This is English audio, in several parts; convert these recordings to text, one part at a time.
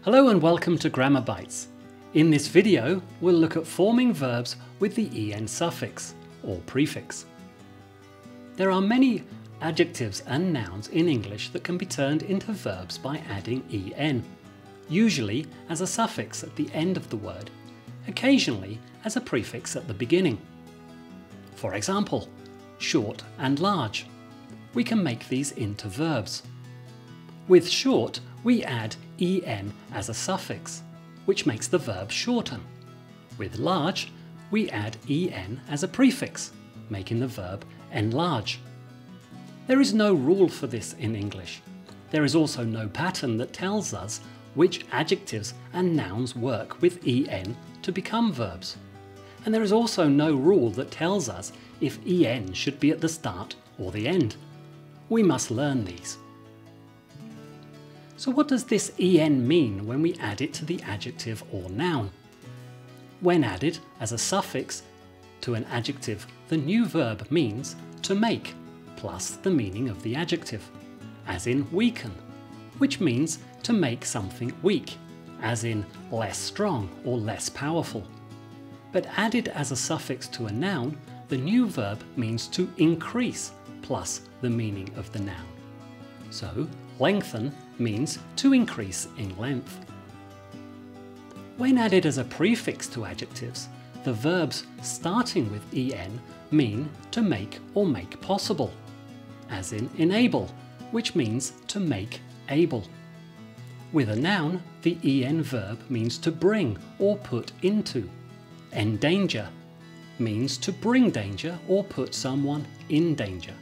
Hello and welcome to Grammar Bites. In this video, we'll look at forming verbs with the en suffix or prefix. There are many adjectives and nouns in English that can be turned into verbs by adding en, usually as a suffix at the end of the word, occasionally as a prefix at the beginning. For example, short and large. We can make these into verbs. With short, we add en as a suffix, which makes the verb shorten. With large, we add en as a prefix, making the verb enlarge. There is no rule for this in English. There is also no pattern that tells us which adjectives and nouns work with en to become verbs. And there is also no rule that tells us if en should be at the start or the end. We must learn these. So what does this en mean when we add it to the adjective or noun? When added as a suffix to an adjective, the new verb means to make, plus the meaning of the adjective, as in weaken, which means to make something weak, as in less strong or less powerful. But added as a suffix to a noun, the new verb means to increase, plus the meaning of the noun. So, lengthen means to increase in length. When added as a prefix to adjectives, the verbs starting with en mean to make or make possible, as in enable, which means to make able. With a noun, the en verb means to bring or put into. Endanger means to bring danger or put someone in danger.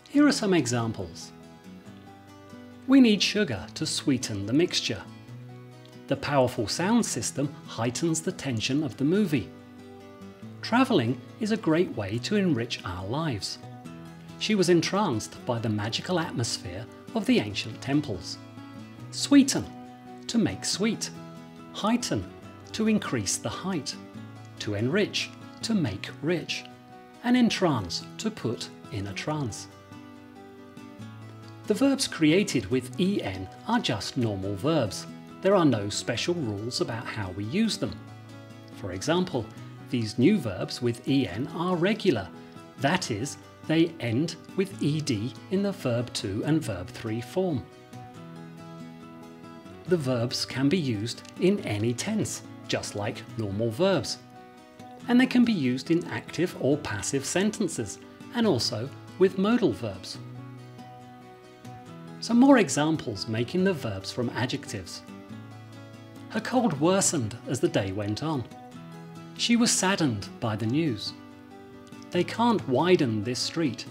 Here are some examples. We need sugar to sweeten the mixture. The powerful sound system heightens the tension of the movie. Travelling is a great way to enrich our lives. She was entranced by the magical atmosphere of the ancient temples. Sweeten, to make sweet. Heighten, to increase the height. To enrich, to make rich. And entrance, to put in a trance. The verbs created with en are just normal verbs. There are no special rules about how we use them. For example, these new verbs with en are regular. That is, they end with ed in the verb 2 and verb 3 form. The verbs can be used in any tense, just like normal verbs. And they can be used in active or passive sentences, and also with modal verbs. Some more examples making the verbs from adjectives. Her cold worsened as the day went on. She was saddened by the news. They can't widen this street.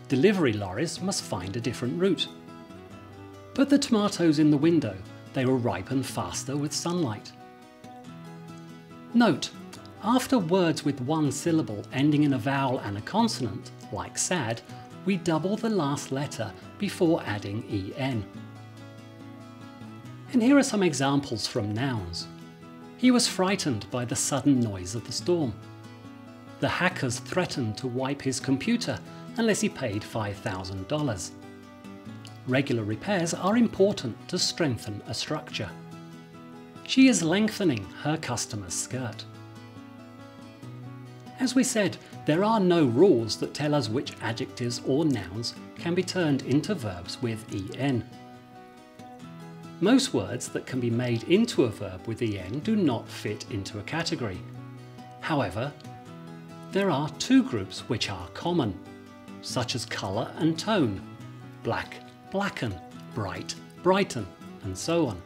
Delivery lorries must find a different route. Put the tomatoes in the window. They will ripen faster with sunlight. Note, after words with one syllable ending in a vowel and a consonant, like sad, we double the last letter before adding en. And here are some examples from nouns. He was frightened by the sudden noise of the storm. The hackers threatened to wipe his computer unless he paid $5,000. Regular repairs are important to strengthen a structure. She is lengthening her customer's skirt. As we said, there are no rules that tell us which adjectives or nouns can be turned into verbs with en. Most words that can be made into a verb with en do not fit into a category. However, there are two groups which are common, such as colour and tone, black, blacken, bright, brighten, and so on.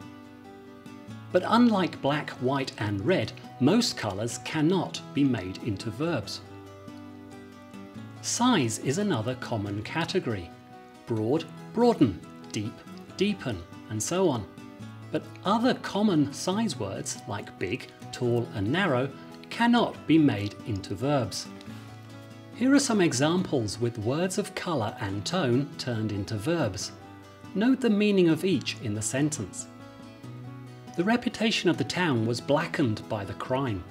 But unlike black, white and red, most colours cannot be made into verbs. Size is another common category. Broad, broaden, deep, deepen, and so on. But other common size words like big, tall and narrow cannot be made into verbs. Here are some examples with words of colour and tone turned into verbs. Note the meaning of each in the sentence. The reputation of the town was blackened by the crime.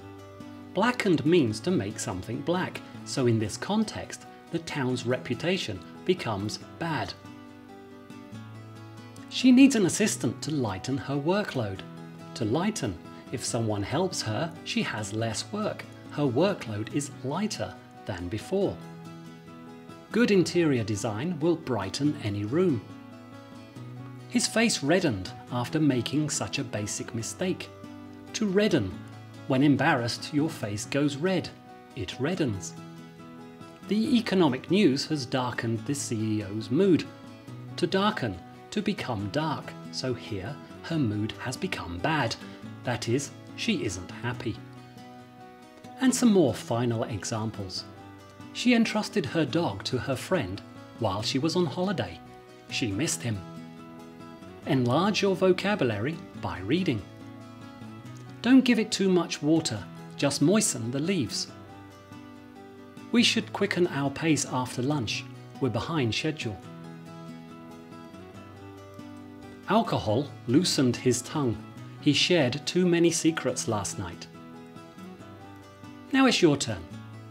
Blackened means to make something black, so in this context, the town's reputation becomes bad. She needs an assistant to lighten her workload. To lighten, if someone helps her, she has less work. Her workload is lighter than before. Good interior design will brighten any room. His face reddened after making such a basic mistake. To redden. When embarrassed, your face goes red. It reddens. The economic news has darkened the CEO's mood. To darken. To become dark. So here, her mood has become bad. That is, she isn't happy. And some more final examples. She entrusted her dog to her friend while she was on holiday. She missed him. Enlarge your vocabulary by reading. Don't give it too much water, just moisten the leaves. We should quicken our pace after lunch. We're behind schedule. Alcohol loosened his tongue. He shared too many secrets last night. Now it's your turn.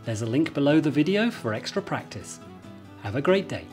There's a link below the video for extra practice. Have a great day.